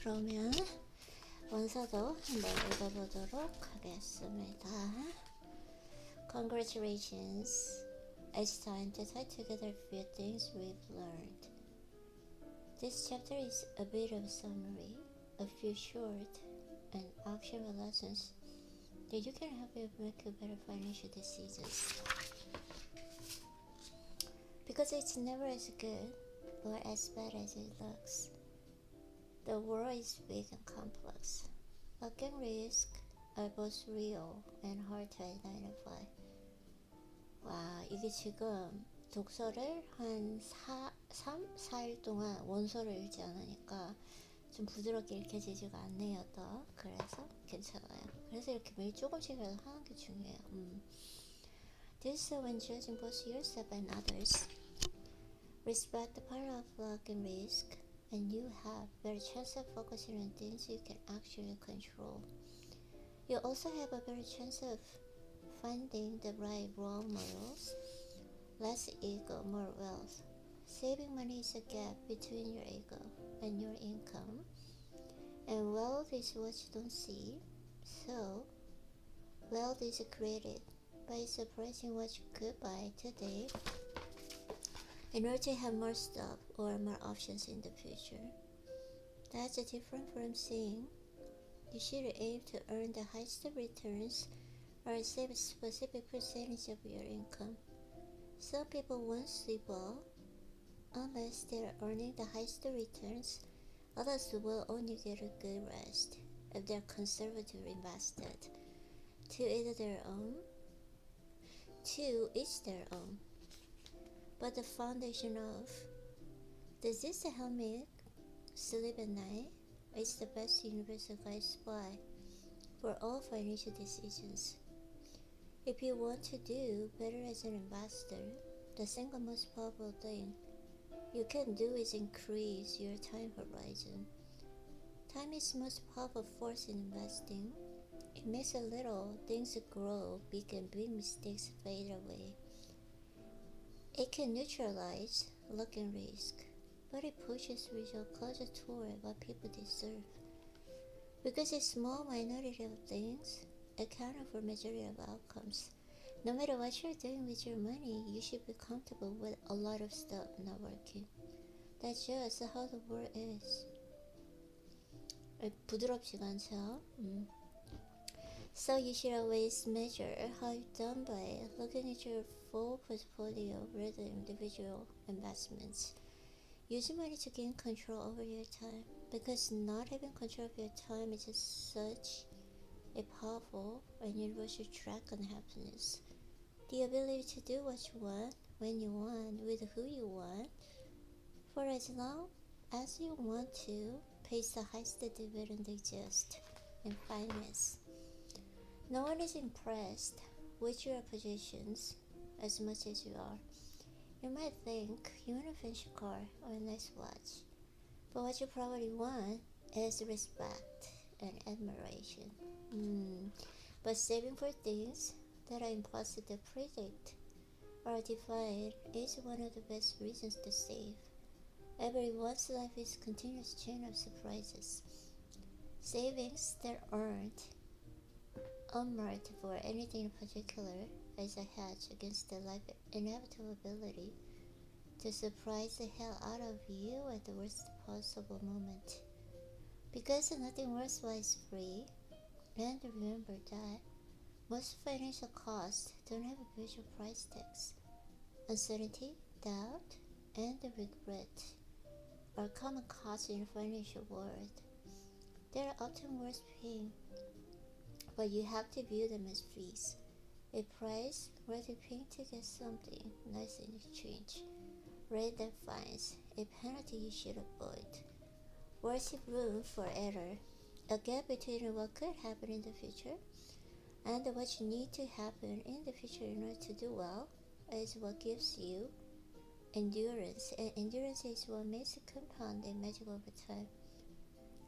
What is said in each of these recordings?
그러면 원서도 한번 읽어보도록 하겠습니다. Congratulations. It's time to tie together a few things we've learned. This chapter is a bit of a summary, a few short and actionable lessons that you can help you make better financial decisions. Because it's never as good or as bad as it looks. The world is big and complex. Luck and risk are both real and hard to identify. 와, 이게 지금 독서를 한 4일 동안 원서를 읽지 않으니까 좀 부드럽게 읽혀지지가 않네요, 더. 그래서 괜찮아요. 그래서 이렇게 매일 조금씩 하는 게 중요해요. This is when judging both yourself and others. Respect the power of luck and risk, and you have better chance of focusing on things you can actually control. You also have a better chance of finding the right role models. Less ego, more wealth. Saving money is a gap between your ego and your income, and wealth is what you don't see. So, wealth is created by surprising what you could buy today in order to have more stuff or more options in the future. That's different from saying you should aim to earn the highest returns or save a specific percentage of your income. Some people won't sleep well unless they're earning the highest returns. Others will only get a good rest if they're conservatively invested. To each their own. But the foundation of does this help me sleep at night is the best universal guide supply for all financial decisions. If you want to do better as an investor, the single most powerful thing you can do is increase your time horizon. Time is the most powerful force in investing. It makes a little things grow big and big mistakes fade away. It can neutralize luck and risk, but it pushes result closer toward what people deserve. Because a small minority of things account for majority of outcomes. No matter what you're doing with your money, you should be comfortable with a lot of stuff not working. That's just how the world is. 부드럽지가 않죠? So you should always measure how you've done by looking at your full portfolio rather than individual investments. Use money to gain control over your time, because not having control of your time is just such a powerful and universal track on happiness. The ability to do what you want, when you want, with who you want, for as long as you want to, pays the highest dividend exists in finance. No one is impressed with your positions as much as you are. You might think you want a fancy car or a nice watch, but what you probably want is respect and admiration. But saving for things that are impossible to predict or define is one of the best reasons to save. Everyone's life is a continuous chain of surprises. Savings that aren't unmarked for anything in particular is a hedge against the life inevitability to surprise the hell out of you at the worst possible moment. Because nothing worthwhile is free, and remember that most financial costs don't have a visual price tags. Uncertainty, doubt, and regret are common costs in the financial world. They are often worth paying, but you have to view them as fees. A price worth paying to get something nice in exchange, rather than fines, a penalty you should avoid. Worship room for error, a gap between what could happen in the future and what you need to happen in the future in order to do well, is what gives you endurance, and endurance is what makes a compound and magic over time.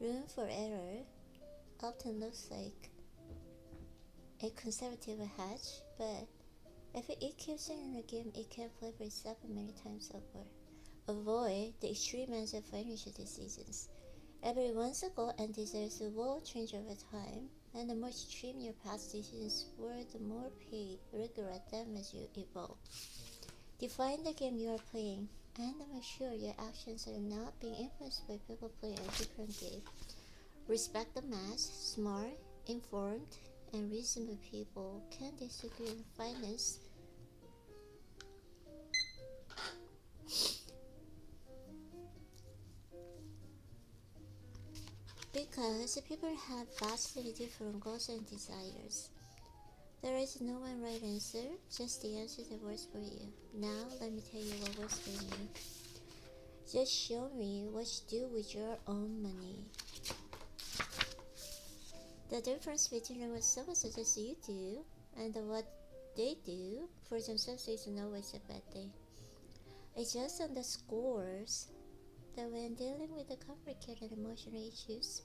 Room for error often looks like a conservative hedge, but if it keeps in the game, it can play for itself many times over. Avoid the extreme ends of financial decisions. Everyone's goal and desires will change over time, and the more extreme your past decisions were, the more pain, regret them as you evolve. Define the game you are playing, and make sure your actions are not being influenced by people playing a different game. Respect the mass, smart, informed, and reasonable people can disagree on finance because people have vastly different goals and desires. There is no one right answer, just the answer that works for you. Now, let me tell you what works for me. Just show me what you do with your own money. The difference between what someone suggests you do and what they do for themselves is not always a bad thing. It just underscores that when dealing with the complicated emotional issues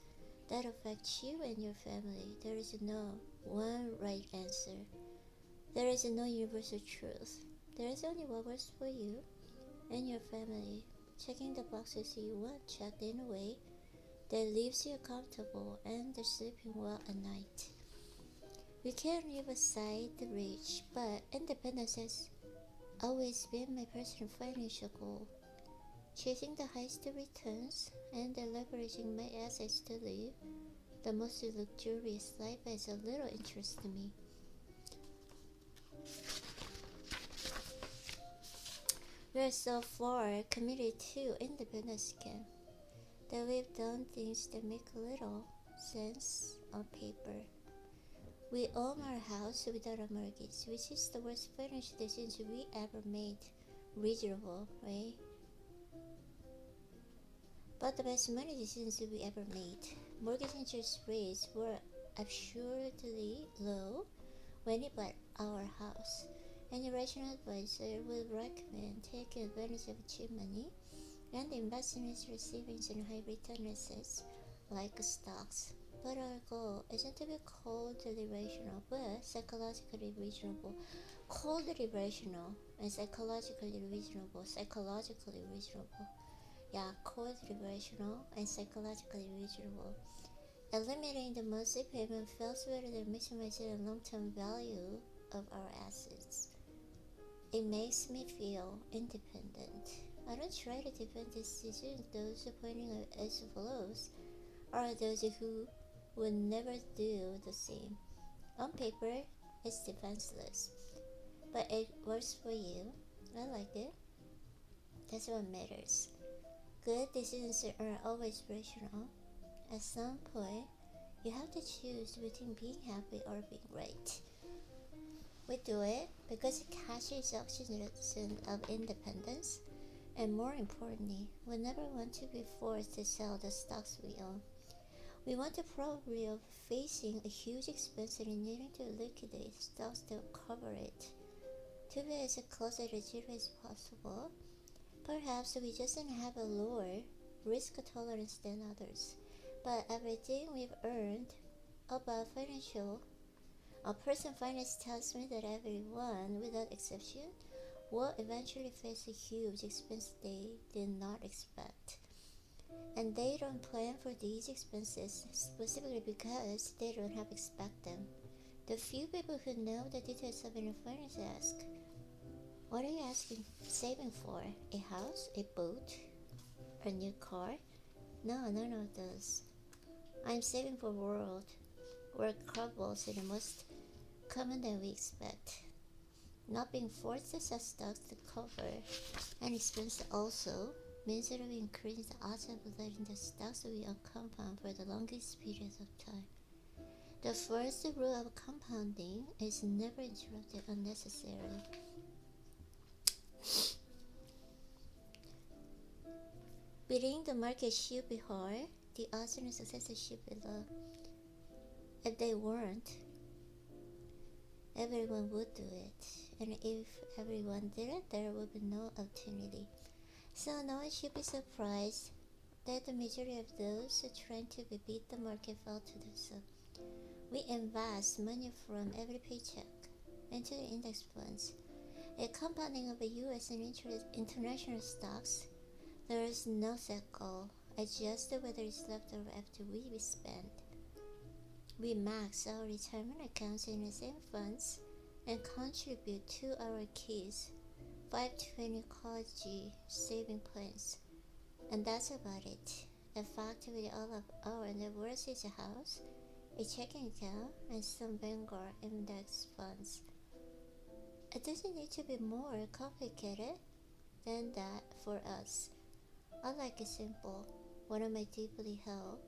that affect you and your family, there is no one right answer. There is no universal truth. There is only what works for you and your family. Checking the boxes you want checked in a way that leaves you comfortable and sleeping well at night. We can't leave aside the rich, but independence has always been my personal financial goal. Chasing the highest returns and leveraging my assets to live the most luxurious life has a little interest to me. We are so far committed to independence camp that we've done things that make little sense on paper. We own our house without a mortgage, which is the worst financial decision we ever made. Reasonable, right? But the best money decisions we ever made. Mortgage interest rates were absurdly low when we bought our house. Any rational advisor would recommend taking advantage of cheap money and investing in your savings in high return assets like stocks. But our goal isn't to be coldly rational, but psychologically reasonable. Coldly rational and psychologically reasonable. Yeah, coldly rational and psychologically reasonable. Eliminating the monthly payment feels better than maximizing the long-term value of our assets. It makes me feel independent. I don't try to defend decisions. Those pointing out as flaws are those who would never do the same. On paper, it's defenseless, but it works for you. I like it. That's what matters. Good decisions are always rational. At some point, you have to choose between being happy or being right. We do it because it catches the oxygen of independence, and more importantly, we never want to be forced to sell the stocks we own. We want the probability of facing a huge expense and needing to liquidate stocks that cover it. To be as close to zero as possible, perhaps we just have a lower risk tolerance than others. But everything we've earned about personal finance tells me that everyone, without exception, will eventually face a huge expense they did not expect. And they don't plan for these expenses specifically because they don't have expect them. The few people who know the details of finance ask, what are you saving for? A house? A boat? A new car? No, none of those. I'm saving for a world where crumbles in the most common than we expect. Not being forced to sell stocks to cover an expense also means that we increase the odds of letting the stocks we own compound for the longest periods of time. The first rule of compounding is never interrupt it unnecessarily. Beating the market should be hard, the odds of success should be low. If they weren't, everyone would do it. And if everyone did it, there would be no opportunity. So no one should be surprised that the majority of those trying to beat the market fail to do so. We invest money from every paycheck into the index funds. A compounding of the US and international stocks, there is no set goal. adjust whether it's left over after we spend. We max our retirement accounts in the same funds and contribute to our kids' 520 college saving plans. And that's about it. Effectively, all of our net worth is a house, a checking account, and some Vanguard index funds. It doesn't need to be more complicated than that for us. I like it simple. One of my deeply held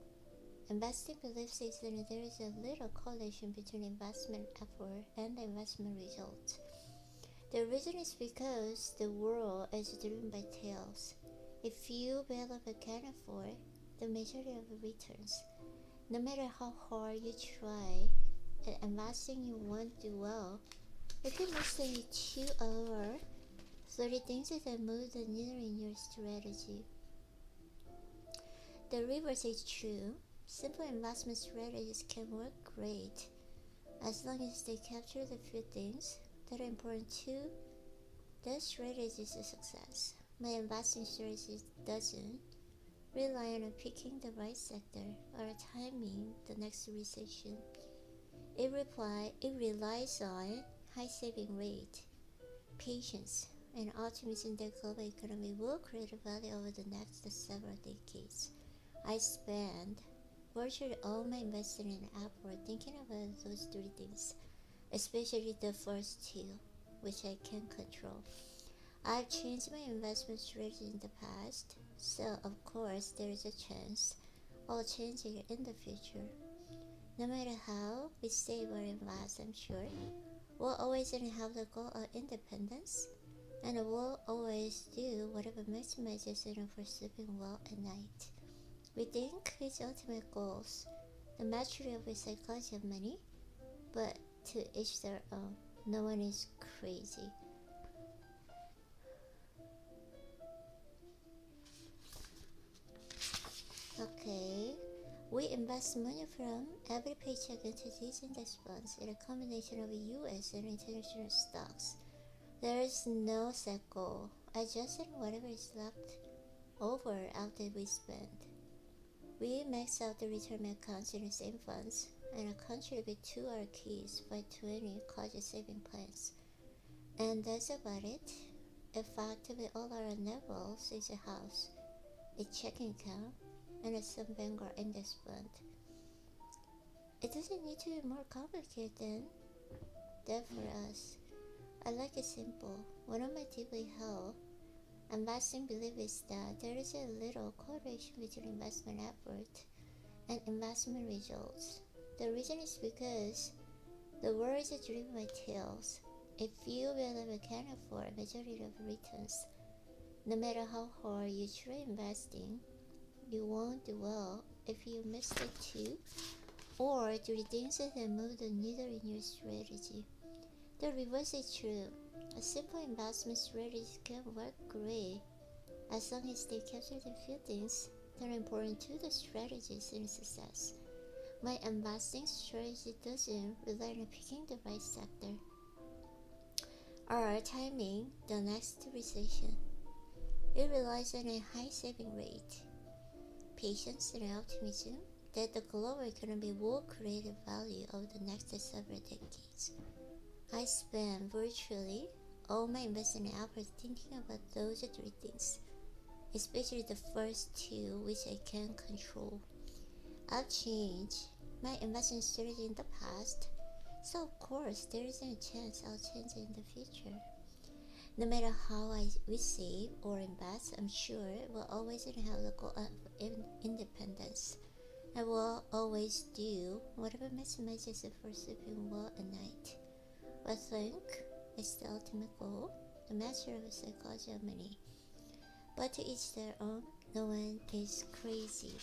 investing beliefs is that there is a little correlation between investment effort and the investment results. The reason is because the world is driven by tails. If you barely can afford the majority of the returns, no matter how hard you try at investing, you won't do well. If you mostly 2 hours, 30 things that move the needle in your strategy. The reverse is true. Simple investment strategies can work great as long as they capture the few things that are important to the strategy's success. My investing strategy doesn't rely on picking the right sector or timing the next recession. It relies on high saving rate, patience, and optimism that global economy will create value over the next several decades. I spend virtually all my investing in effort thinking about those three things, especially the first two, which I can control. I've changed my investment strategy in the past, so of course there is a chance I'll change it in the future. No matter how we save or invest, I'm sure we'll always have the goal of independence, and we'll always do whatever maximizes for sleeping well at night. We think his ultimate goals, the mastery of his psychology of money, but to each their own. No one is crazy. Okay, we invest money from every paycheck into these index funds in a combination of US and international stocks. There is no set goal, adjusting whatever is left over after we spend. We max out the retirement accounts in the same funds and contribute to our kids by 20 college saving plans. And that's about it. Effectively, all our net wealth is a house, a checking account, and some Vanguard index fund. It doesn't need to be more complicated than that for us. I like it simple. One of my deeply held investing belief is that there is a little correlation between investment effort and investment results. The reason is because the world is driven by tails. If you really can afford a majority of returns, no matter how hard you try investing, you won't do well if you miss the two or do the things that move the needle in your strategy. The reverse is true. A simple investment strategy can work great as long as they capture the few things that are important to the strategies and success. My investing strategy doesn't rely on picking the right sector or timing the next recession. It relies on a high saving rate, patience, and optimism that the global economy will create value over the next several decades. I spend virtually all my investing efforts thinking about those three things, especially the first two, which I can control. I've changed my investment strategy in the past, so of course there isn't a chance I'll change it in the future. No matter how we save or invest, I'm sure we'll always have the goal of independence. I will always do whatever maximizes it for sleeping well at night. I think it's the ultimate goal, the master of the psychology of money. But to each their own, no one is crazy.